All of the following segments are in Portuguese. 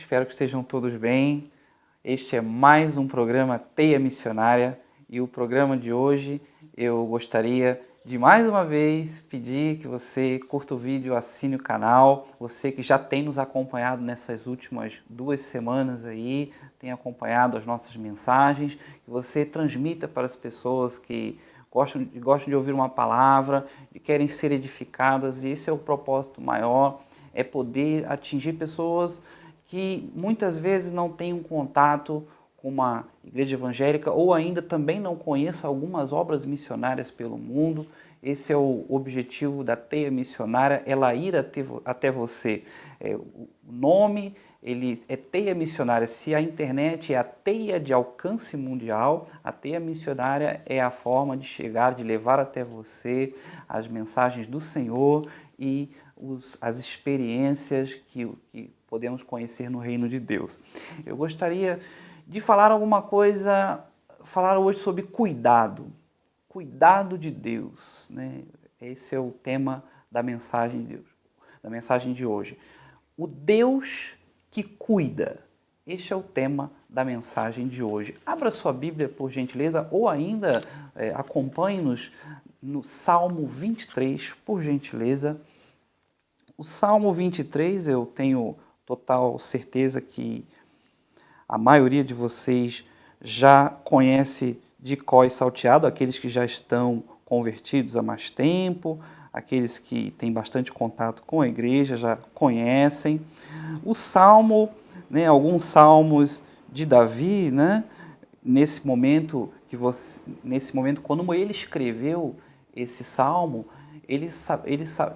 espero que estejam todos bem. Este é mais um programa Teia Missionária e o programa de hoje eu gostaria de mais uma vez pedir que você curta o vídeo, assine o canal. Você que já tem nos acompanhado nessas últimas 2 semanas aí, tem acompanhado as nossas mensagens, que você transmita para as pessoas que gostam de ouvir uma palavra, e querem ser edificadas, e esse é o propósito maior, é poder atingir pessoas que muitas vezes não têm um contato com uma igreja evangélica ou ainda também não conheçam algumas obras missionárias pelo mundo. Esse é o objetivo da Teia Missionária, ela ir até você. O nome ele é Teia Missionária. Se a internet é a teia de alcance mundial, a Teia Missionária é a forma de chegar, de levar até você as mensagens do Senhor e as experiências que podemos conhecer no reino de Deus. Eu gostaria de falar falar hoje sobre cuidado de Deus, né? Esse é o tema da mensagem de Deus, da mensagem de hoje. O Deus que cuida. Este é o tema da mensagem de hoje. Abra sua Bíblia, por gentileza, ou ainda acompanhe-nos no Salmo 23, por gentileza. O Salmo 23, eu tenho total certeza que a maioria de vocês já conhece de cor e salteado, aqueles que já estão convertidos há mais tempo, aqueles que têm bastante contato com a igreja já conhecem. O Salmo, né, alguns salmos de Davi, né, nesse momento quando ele escreveu esse salmo, ele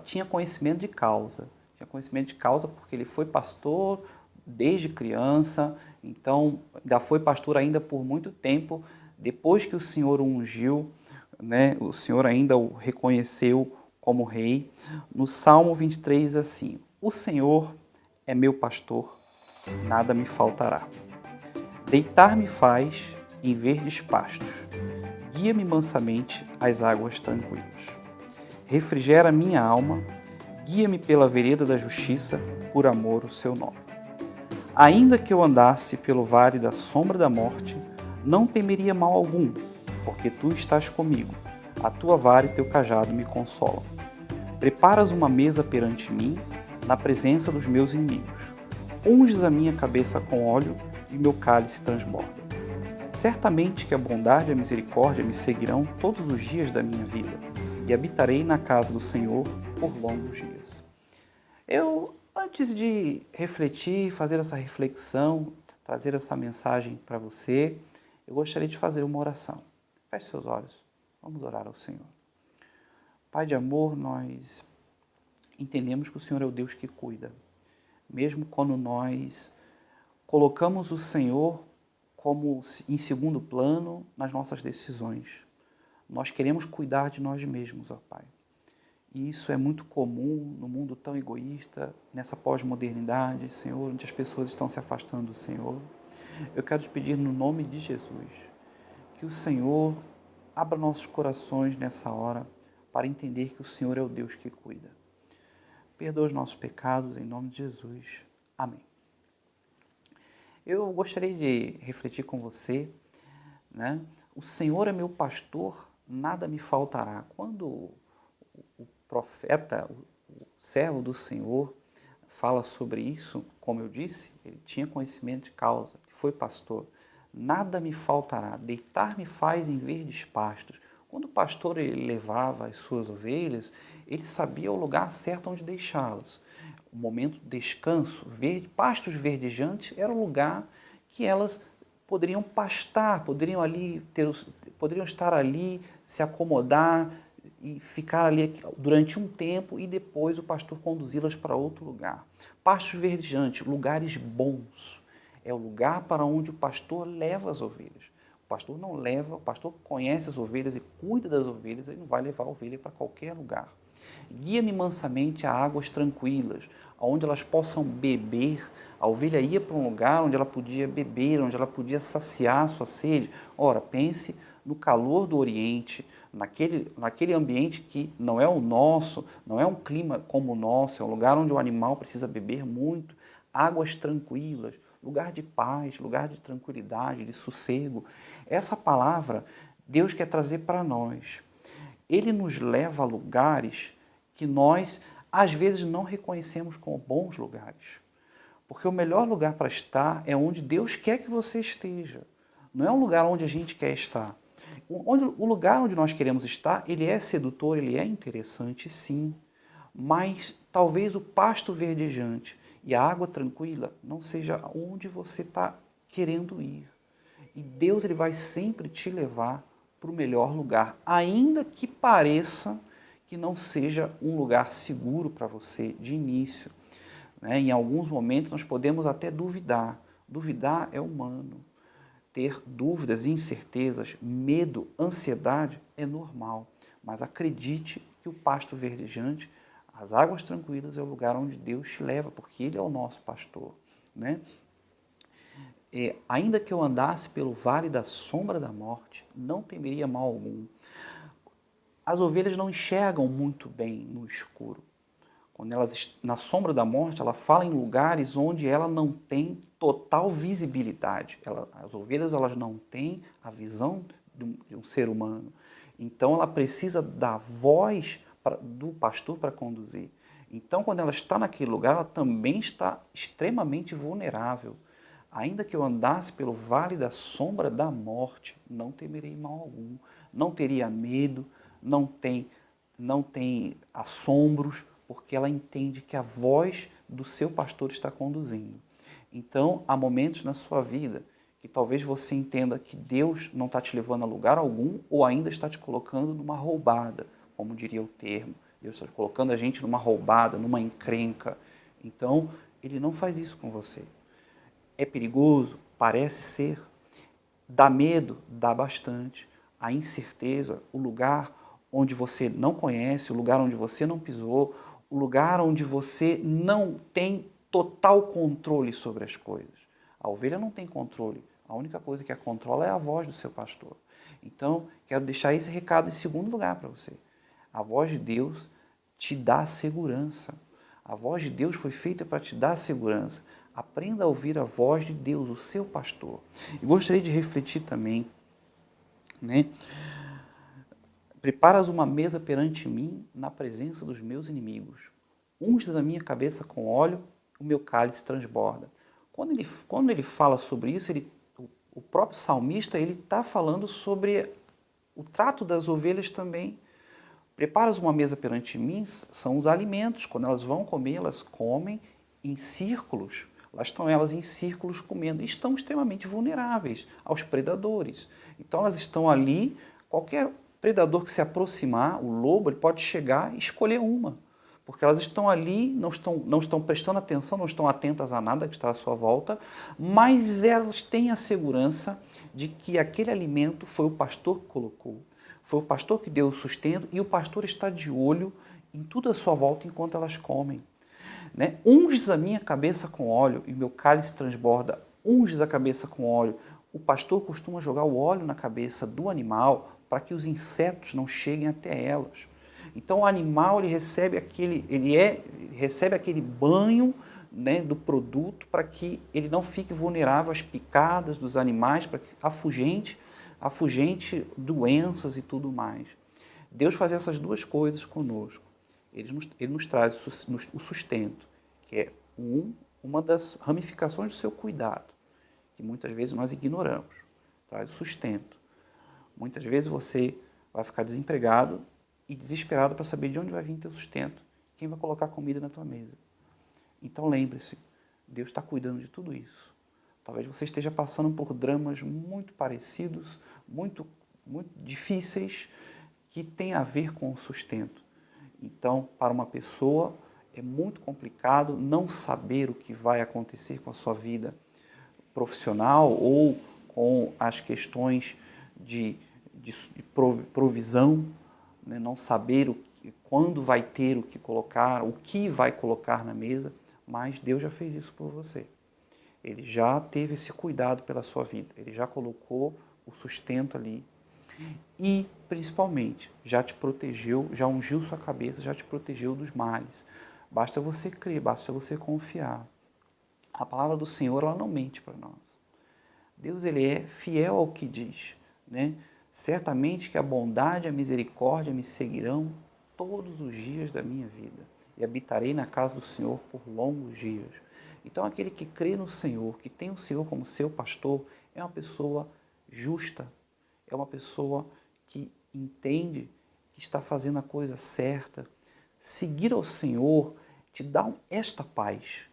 tinha conhecimento de causa. Tinha conhecimento de causa porque ele foi pastor desde criança, então ainda foi pastor ainda por muito tempo. Depois que o Senhor o ungiu, né, o Senhor ainda o reconheceu como rei. No Salmo 23, assim: o Senhor é meu pastor, nada me faltará. Deitar-me faz em verdes pastos, guia-me mansamente às águas tranquilas. Refrigera minha alma, guia-me pela vereda da justiça, por amor ao seu nome. Ainda que eu andasse pelo vale da sombra da morte, não temeria mal algum, porque tu estás comigo, a tua vara e teu cajado me consolam. Preparas uma mesa perante mim, na presença dos meus inimigos. Unges a minha cabeça com óleo e meu cálice transborda. Certamente que a bondade e a misericórdia me seguirão todos os dias da minha vida, e habitarei na casa do Senhor por longos dias. Antes de refletir, fazer essa reflexão, trazer essa mensagem para você, eu gostaria de fazer uma oração. Feche seus olhos, vamos orar ao Senhor. Pai de amor, nós entendemos que o Senhor é o Deus que cuida, mesmo quando nós colocamos o Senhor como em segundo plano nas nossas decisões. Nós queremos cuidar de nós mesmos, ó Pai. E isso é muito comum no mundo tão egoísta, nessa pós-modernidade, Senhor, onde as pessoas estão se afastando do Senhor. Eu quero te pedir no nome de Jesus, que o Senhor abra nossos corações nessa hora para entender que o Senhor é o Deus que cuida. Perdoa os nossos pecados em nome de Jesus. Amém. Eu gostaria de refletir com você, né? O Senhor é meu pastor, nada me faltará. Quando o profeta, o servo do Senhor, fala sobre isso, como eu disse, ele tinha conhecimento de causa, foi pastor. Nada me faltará, deitar-me faz em verdes pastos. Quando o pastor ele levava as suas ovelhas, ele sabia o lugar certo onde deixá-las. O momento de descanso, pastos verdejantes, era o lugar que elas poderiam pastar, poderiam estar ali, se acomodar e ficar ali durante um tempo e depois o pastor conduzi-las para outro lugar. Pastos verdejantes, lugares bons, é o lugar para onde o pastor leva as ovelhas. O pastor não leva, o pastor conhece as ovelhas e cuida das ovelhas, ele não vai levar a ovelha para qualquer lugar. Guia-me mansamente a águas tranquilas, onde elas possam beber. A ovelha ia para um lugar onde ela podia beber, onde ela podia saciar a sua sede. Ora, pense no calor do Oriente, naquele ambiente que não é o nosso, não é um clima como o nosso, é um lugar onde o animal precisa beber muito. Águas tranquilas, lugar de paz, lugar de tranquilidade, de sossego. Essa palavra Deus quer trazer para nós. Ele nos leva a lugares que nós, às vezes, não reconhecemos como bons lugares. Porque o melhor lugar para estar é onde Deus quer que você esteja. Não é um lugar onde a gente quer estar. O lugar onde nós queremos estar, ele é sedutor, ele é interessante, sim. Mas talvez o pasto verdejante e a água tranquila não seja onde você está querendo ir. E Deus ele vai sempre te levar para o melhor lugar, ainda que pareça que não seja um lugar seguro para você de início. Em alguns momentos nós podemos até duvidar. Duvidar é humano. Ter dúvidas, incertezas, medo, ansiedade é normal. Mas acredite que o pasto verdejante, as águas tranquilas, é o lugar onde Deus te leva, porque Ele é o nosso pastor. Ainda que eu andasse pelo vale da sombra da morte, não temeria mal algum. As ovelhas não enxergam muito bem no escuro. Quando elas, na sombra da morte, ela fala em lugares onde ela não tem total visibilidade. As ovelhas elas não têm a visão de um ser humano. Então ela precisa da voz do pastor para conduzir. Então quando ela está naquele lugar, ela também está extremamente vulnerável. Ainda que eu andasse pelo vale da sombra da morte, não temerei mal algum. Não teria medo, não tem assombros, porque ela entende que a voz do seu pastor está conduzindo. Então, há momentos na sua vida que talvez você entenda que Deus não está te levando a lugar algum ou ainda está te colocando numa roubada, como diria o termo. Deus está colocando a gente numa roubada, numa encrenca. Então, Ele não faz isso com você. É perigoso? Parece ser. Dá medo? Dá bastante. A incerteza, o lugar onde você não conhece, o lugar onde você não pisou, o lugar onde você não tem total controle sobre as coisas. A ovelha não tem controle. A única coisa que a controla é a voz do seu pastor. Então, quero deixar esse recado em segundo lugar para você. A voz de Deus te dá segurança. A voz de Deus foi feita para te dar segurança. Aprenda a ouvir a voz de Deus, o seu pastor. E gostaria de refletir também, Preparas uma mesa perante mim na presença dos meus inimigos. Unges a minha cabeça com óleo, o meu cálice transborda. Quando ele fala sobre isso, o próprio salmista está falando sobre o trato das ovelhas também. Preparas uma mesa perante mim, são os alimentos. Quando elas vão comer, elas comem em círculos. Lá estão elas em círculos comendo. E estão extremamente vulneráveis aos predadores. Então elas estão ali, qualquer predador que se aproximar, o lobo, ele pode chegar e escolher uma. Porque elas estão ali, não estão prestando atenção, não estão atentas a nada que está à sua volta, mas elas têm a segurança de que aquele alimento foi o pastor que colocou. Foi o pastor que deu o sustento e o pastor está de olho em tudo à sua volta enquanto elas comem. Unges a minha cabeça com óleo e o meu cálice transborda. Unges a cabeça com óleo. O pastor costuma jogar o óleo na cabeça do animal para que os insetos não cheguem até elas. Então o animal ele recebe aquele banho do produto para que ele não fique vulnerável às picadas dos animais, para que afugente doenças e tudo mais. Deus faz essas duas coisas conosco. Ele nos traz o sustento, que é uma das ramificações do seu cuidado, que muitas vezes nós ignoramos. Traz o sustento. Muitas vezes você vai ficar desempregado e desesperado para saber de onde vai vir teu sustento, quem vai colocar comida na tua mesa. Então lembre-se, Deus está cuidando de tudo isso. Talvez você esteja passando por dramas muito parecidos, muito difíceis, que têm a ver com o sustento. Então, para uma pessoa, é muito complicado não saber o que vai acontecer com a sua vida profissional ou com as questões de provisão, não saber quando vai ter o que colocar, o que vai colocar na mesa, mas Deus já fez isso por você. Ele já teve esse cuidado pela sua vida, ele já colocou o sustento ali e, principalmente, já te protegeu, já ungiu sua cabeça, já te protegeu dos males. Basta você crer, basta você confiar. A palavra do Senhor, ela não mente para nós. Deus, ele é fiel ao que diz, né? Certamente que a bondade e a misericórdia me seguirão todos os dias da minha vida e habitarei na casa do Senhor por longos dias. Então, aquele que crê no Senhor, que tem o Senhor como seu pastor, é uma pessoa justa, é uma pessoa que entende que está fazendo a coisa certa. Seguir ao Senhor te dá esta paz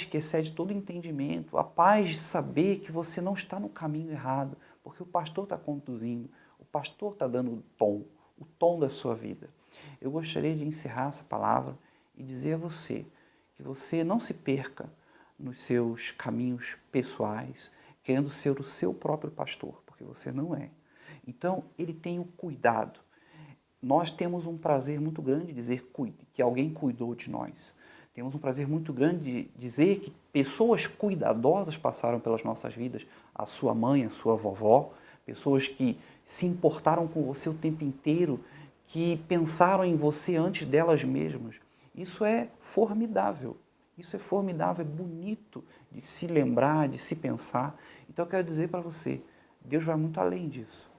que excede todo entendimento, a paz de saber que você não está no caminho errado, porque o pastor está conduzindo, o pastor está dando o tom da sua vida. Eu gostaria de encerrar essa palavra e dizer a você que você não se perca nos seus caminhos pessoais, querendo ser o seu próprio pastor, porque você não é. Então, ele tem o cuidado. Nós temos um prazer muito grande de dizer que alguém cuidou de nós. Temos um prazer muito grande de dizer que pessoas cuidadosas passaram pelas nossas vidas, a sua mãe, a sua vovó, pessoas que se importaram com você o tempo inteiro, que pensaram em você antes delas mesmas. Isso é formidável, é bonito de se lembrar, de se pensar. Então eu quero dizer para você, Deus vai muito além disso.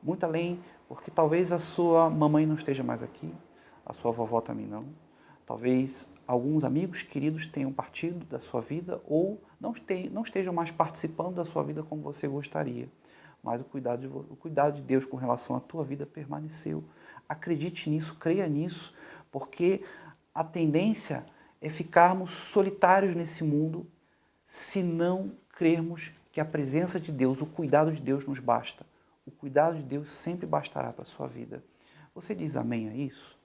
Muito além, porque talvez a sua mamãe não esteja mais aqui, a sua vovó também não. Talvez alguns amigos queridos tenham partido da sua vida ou não estejam mais participando da sua vida como você gostaria. Mas o cuidado de Deus com relação à tua vida permaneceu. Acredite nisso, creia nisso, porque a tendência é ficarmos solitários nesse mundo se não crermos que a presença de Deus, o cuidado de Deus nos basta. O cuidado de Deus sempre bastará para a sua vida. Você diz amém a isso?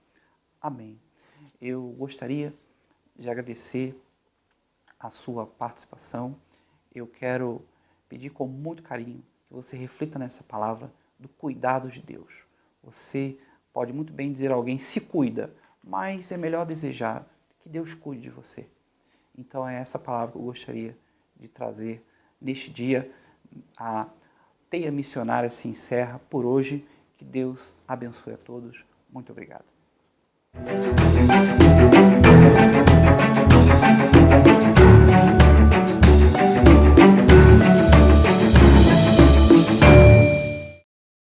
Amém. Eu gostaria de agradecer a sua participação. Eu quero pedir com muito carinho que você reflita nessa palavra do cuidado de Deus. Você pode muito bem dizer a alguém, se cuida, mas é melhor desejar que Deus cuide de você. Então é essa palavra que eu gostaria de trazer neste dia. A Teia Missionária se encerra por hoje. Que Deus abençoe a todos. Muito obrigado.